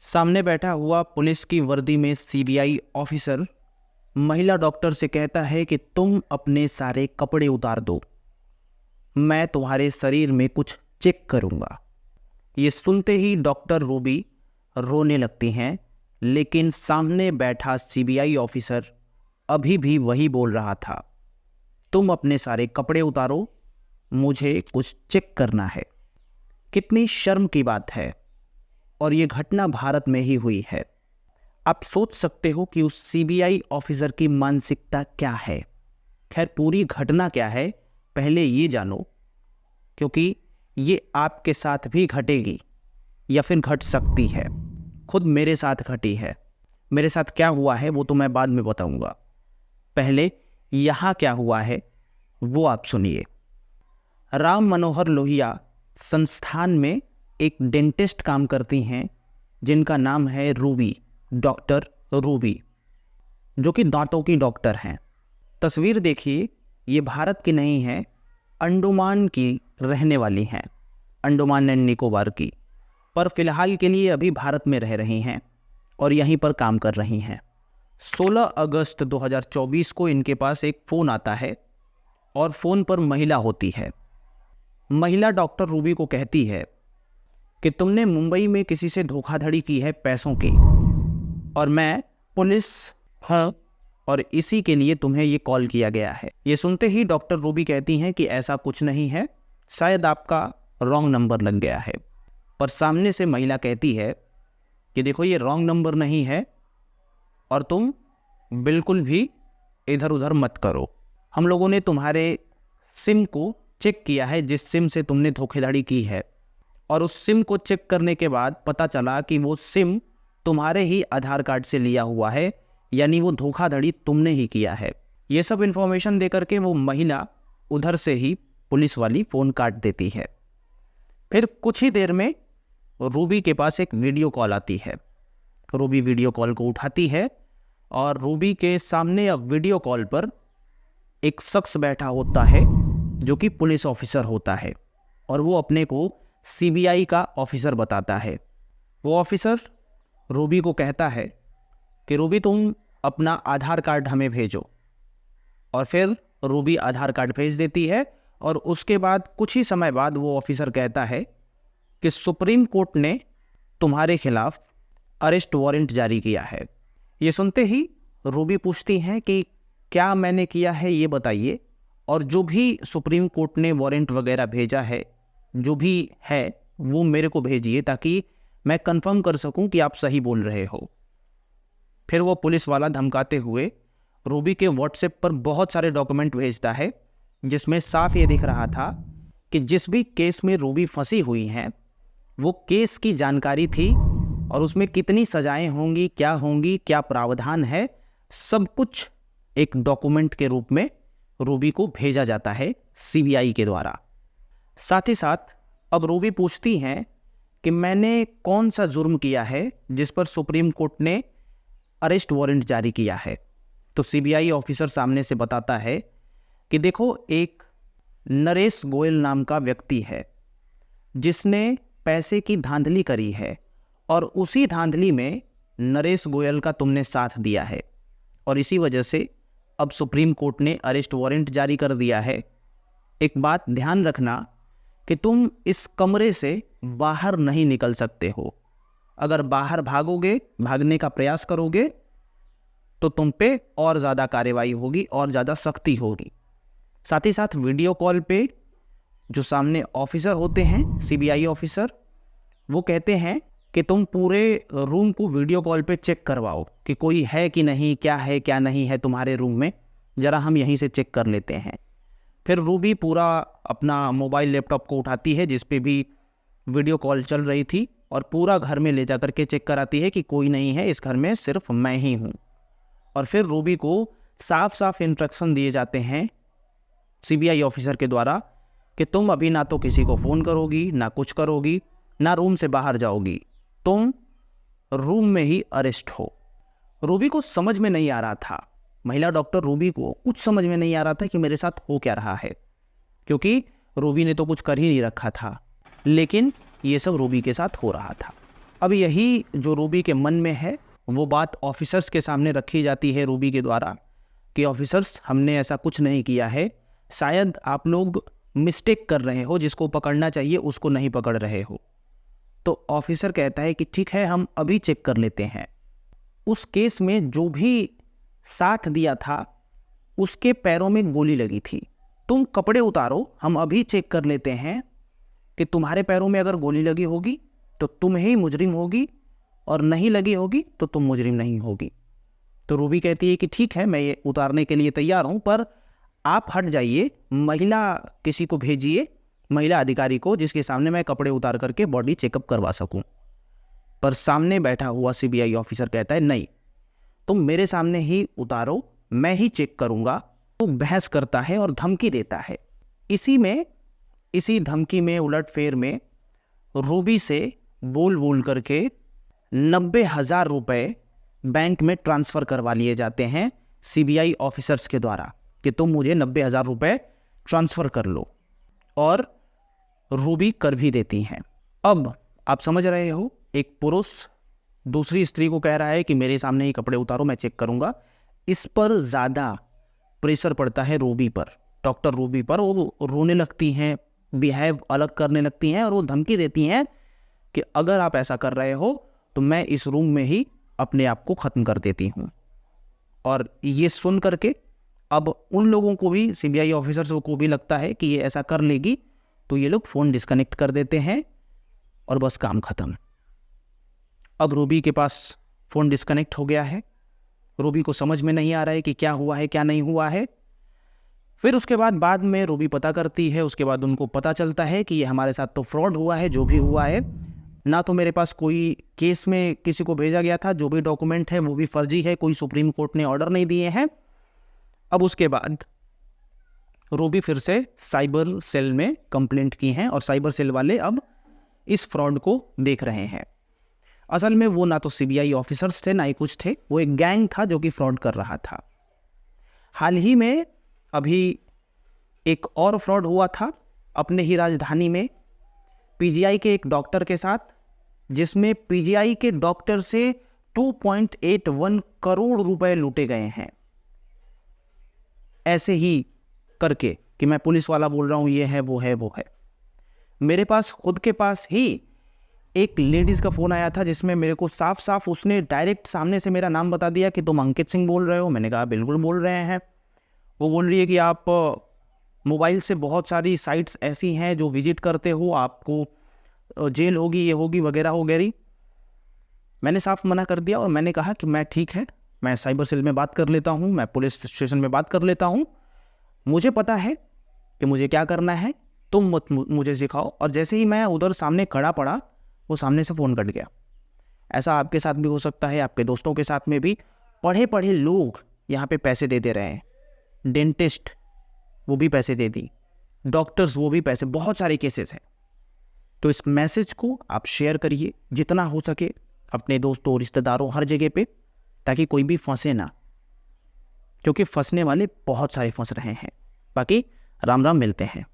सामने बैठा हुआ पुलिस की वर्दी में सीबीआई ऑफिसर महिला डॉक्टर से कहता है कि तुम अपने सारे कपड़े उतार दो, मैं तुम्हारे शरीर में कुछ चेक करूंगा। ये सुनते ही डॉक्टर रूबी रोने लगती हैं, लेकिन सामने बैठा सीबीआई ऑफिसर अभी भी वही बोल रहा था, तुम अपने सारे कपड़े उतारो, मुझे कुछ चेक करना है। कितनी शर्म की बात है, और ये घटना भारत में ही हुई है। आप सोच सकते हो कि उस सीबीआई ऑफिसर की मानसिकता क्या है। खैर, पूरी घटना क्या है पहले ये जानो, क्योंकि ये आपके साथ भी घटेगी या फिर घट सकती है। खुद मेरे साथ घटी है। मेरे साथ क्या हुआ है वो तो मैं बाद में बताऊंगा। पहले यहाँ क्या हुआ है वो आप सुनिए। राम मनोहर लोहिया संस्थान में एक डेंटिस्ट काम करती हैं जिनका नाम है रूबी, डॉक्टर रूबी, जो कि दांतों की डॉक्टर हैं। तस्वीर देखिए, ये भारत की नहीं है, अंडमान की रहने वाली हैं, अंडमान एंड निकोबार की, पर फिलहाल के लिए अभी भारत में रह रही हैं और यहीं पर काम कर रही हैं। 16 अगस्त 2024 को इनके पास एक फ़ोन आता है और फ़ोन पर महिला होती है। महिला डॉक्टर रूबी को कहती है कि तुमने मुंबई में किसी से धोखाधड़ी की है पैसों की, और मैं पुलिस हूँ और इसी के लिए तुम्हें ये कॉल किया गया है। ये सुनते ही डॉक्टर रूबी कहती हैं कि ऐसा कुछ नहीं है, शायद आपका रॉन्ग नंबर लग गया है। पर सामने से महिला कहती है कि देखो, ये रॉन्ग नंबर नहीं है और तुम बिल्कुल भी इधर उधर मत करो। हम लोगों ने तुम्हारे सिम को चेक किया है, जिस सिम से तुमने धोखाधड़ी की है, और उस सिम को चेक करने के बाद पता चला कि वो सिम तुम्हारे ही आधार कार्ड से लिया हुआ है, यानी वो धोखाधड़ी तुमने ही किया है। ये सब इन्फॉर्मेशन देकर के वो महिला उधर से ही पुलिस वाली फ़ोन काट देती है। फिर कुछ ही देर में रूबी के पास एक वीडियो कॉल आती है। रूबी वीडियो कॉल को उठाती है और रूबी के सामने अब वीडियो कॉल पर एक शख्स बैठा होता है जो कि पुलिस ऑफिसर होता है, और वो अपने को सीबीआई का ऑफिसर बताता है। वो ऑफिसर रूबी को कहता है कि रूबी, तुम अपना आधार कार्ड हमें भेजो, और फिर रूबी आधार कार्ड भेज देती है। और उसके बाद कुछ ही समय बाद वो ऑफिसर कहता है कि सुप्रीम कोर्ट ने तुम्हारे खिलाफ अरेस्ट वारंट जारी किया है। ये सुनते ही रूबी पूछती हैं कि क्या मैंने किया है ये बताइए, और जो भी सुप्रीम कोर्ट ने वारंट वगैरह भेजा है, जो भी है वो मेरे को भेजिए, ताकि मैं कंफर्म कर सकूं कि आप सही बोल रहे हो। फिर वो पुलिस वाला धमकाते हुए रूबी के व्हाट्सएप पर बहुत सारे डॉक्यूमेंट भेजता है, जिसमें साफ ये दिख रहा था कि जिस भी केस में रूबी फंसी हुई हैं वो केस की जानकारी थी, और उसमें कितनी सजाएं होंगी, क्या प्रावधान है, सब कुछ एक डॉक्यूमेंट के रूप में रूबी को भेजा जाता है सीबीआई के द्वारा। साथ ही साथ अब रूबी पूछती हैं कि मैंने कौन सा जुर्म किया है जिस पर सुप्रीम कोर्ट ने अरेस्ट वारंट जारी किया है। तो सीबीआई ऑफिसर सामने से बताता है कि देखो, एक नरेश गोयल नाम का व्यक्ति है जिसने पैसे की धांधली करी है, और उसी धांधली में नरेश गोयल का तुमने साथ दिया है, और इसी वजह से अब सुप्रीम कोर्ट ने अरेस्ट वारंट जारी कर दिया है। एक बात ध्यान रखना कि तुम इस कमरे से बाहर नहीं निकल सकते हो। अगर बाहर भागने का प्रयास करोगे तो तुम पे और ज़्यादा कार्रवाई होगी और ज़्यादा सख्ती होगी। साथ ही साथ वीडियो कॉल पे जो सामने ऑफिसर होते हैं, सीबीआई ऑफिसर, वो कहते हैं कि तुम पूरे रूम को वीडियो कॉल पे चेक करवाओ कि कोई है कि नहीं, क्या है क्या नहीं है तुम्हारे रूम में, ज़रा हम यहीं से चेक कर लेते हैं। फिर रूबी पूरा अपना मोबाइल लैपटॉप को उठाती है जिस पे भी वीडियो कॉल चल रही थी, और पूरा घर में ले जा कर के चेक कराती है कि कोई नहीं है, इस घर में सिर्फ मैं ही हूँ। और फिर रूबी को साफ साफ इंस्ट्रक्शन दिए जाते हैं सीबीआई ऑफिसर के द्वारा कि तुम अभी ना तो किसी को फ़ोन करोगी, ना कुछ करोगी, ना रूम से बाहर जाओगी, तुम रूम में ही अरेस्ट हो। रूबी को समझ में नहीं आ रहा था, महिला डॉक्टर रूबी को कुछ समझ में नहीं आ रहा था कि मेरे साथ हो क्या रहा है, क्योंकि रूबी ने तो कुछ कर ही नहीं रखा था, लेकिन ये सब रूबी के साथ हो रहा था। अब यही जो रूबी के मन में है वो बात ऑफिसर्स के सामने रखी जाती है रूबी के द्वारा कि ऑफिसर्स, हमने ऐसा कुछ नहीं किया है, शायद आप लोग मिस्टेक कर रहे हो, जिसको पकड़ना चाहिए उसको नहीं पकड़ रहे हो। तो ऑफिसर कहता है कि ठीक है, हम अभी चेक कर लेते हैं। उस केस में जो भी साथ दिया था उसके पैरों में गोली लगी थी। तुम कपड़े उतारो, हम अभी चेक कर लेते हैं कि तुम्हारे पैरों में अगर गोली लगी होगी तो तुम ही मुजरिम होगी, और नहीं लगी होगी तो तुम मुजरिम नहीं होगी। तो रूबी कहती है कि ठीक है, मैं ये उतारने के लिए तैयार हूँ, पर आप हट जाइए, महिला किसी को भेजिए, महिला अधिकारी को, जिसके सामने मैं कपड़े उतार करके बॉडी चेकअप करवा सकूं। पर सामने बैठा हुआ सीबीआई ऑफिसर कहता है नहीं, तुम मेरे सामने ही उतारो, मैं ही चेक करूंगा। तो बहस करता है और धमकी देता है। इसी धमकी में, उलटफेर में, रूबी से बोल करके 90,000 रुपये बैंक में ट्रांसफ़र करवा लिए जाते हैं सीबीआई ऑफिसर्स के द्वारा कि तुम मुझे 90,000 रुपये ट्रांसफ़र कर लो, और रूबी कर भी देती हैं। अब आप समझ रहे हो, एक पुरुष दूसरी स्त्री को कह रहा है कि मेरे सामने ही कपड़े उतारो, मैं चेक करूंगा। इस पर ज़्यादा प्रेशर पड़ता है रूबी पर, डॉक्टर रूबी पर। वो रोने लगती हैं, बिहेव अलग करने लगती हैं, और वो धमकी देती हैं कि अगर आप ऐसा कर रहे हो तो मैं इस रूम में ही अपने आप को ख़त्म कर देती हूँ। और ये सुन करके अब उन लोगों को भी, सीबीआई ऑफिसर्स को भी लगता है कि ये ऐसा कर लेगी, तो ये लोग फ़ोन डिस्कनेक्ट कर देते हैं और बस काम ख़त्म। अब रूबी के पास फ़ोन डिस्कनेक्ट हो गया है। रूबी को समझ में नहीं आ रहा है कि क्या हुआ है क्या नहीं हुआ है। फिर उसके बाद में रूबी पता करती है। उसके बाद उनको पता चलता है कि ये हमारे साथ तो फ्रॉड हुआ है, जो भी हुआ है। ना तो मेरे पास कोई केस में किसी को भेजा गया था, जो भी डॉक्यूमेंट है वो भी फर्जी है, कोई सुप्रीम कोर्ट ने ऑर्डर नहीं दिए हैं। अब उसके बाद रूबी फिर से साइबर सेल में कंप्लेंट की है, और साइबर सेल वाले अब इस फ्रॉड को देख रहे हैं। असल में वो ना तो सीबीआई ऑफिसर्स थे, ना ही कुछ थे, वो एक गैंग था जो कि फ्रॉड कर रहा था। हाल ही में अभी एक और फ्रॉड हुआ था अपने ही राजधानी में, पीजीआई के एक डॉक्टर के साथ, जिसमें पीजीआई के डॉक्टर से 2.81 करोड़ रुपए लूटे गए हैं। ऐसे ही करके कि मैं पुलिस वाला बोल रहा हूँ, ये है वो है वो है। मेरे पास खुद के पास ही एक लेडीज़ का फ़ोन आया था, जिसमें मेरे को साफ साफ उसने डायरेक्ट सामने से मेरा नाम बता दिया कि तुम अंकित सिंह बोल रहे हो। मैंने कहा बिल्कुल बोल रहे हैं। वो बोल रही है कि आप मोबाइल से बहुत सारी साइट्स ऐसी हैं जो विजिट करते हो, आपको जेल होगी, ये होगी, वगैरह वगैरह। मैंने साफ मना कर दिया और मैंने कहा कि मैं ठीक है, मैं साइबर सेल में बात कर लेता हूँ, मैं पुलिस स्टेशन में बात कर लेता हूँ, मुझे पता है कि मुझे क्या करना है, तुम मत मुझे सिखाओ। और जैसे ही मैं उधर सामने खड़ा पड़ा, वो सामने से फ़ोन कट गया। ऐसा आपके साथ भी हो सकता है, आपके दोस्तों के साथ में भी। पढ़े पढ़े लोग यहाँ पे पैसे दे रहे हैं, डेंटिस्ट वो भी पैसे दे दी, डॉक्टर्स वो भी पैसे, बहुत सारे केसेस हैं। तो इस मैसेज को आप शेयर करिए जितना हो सके अपने दोस्तों, रिश्तेदारों, हर जगह पे, ताकि कोई भी फंसे ना, क्योंकि फंसने वाले बहुत सारे फंस रहे हैं। बाकी राम राम, मिलते हैं।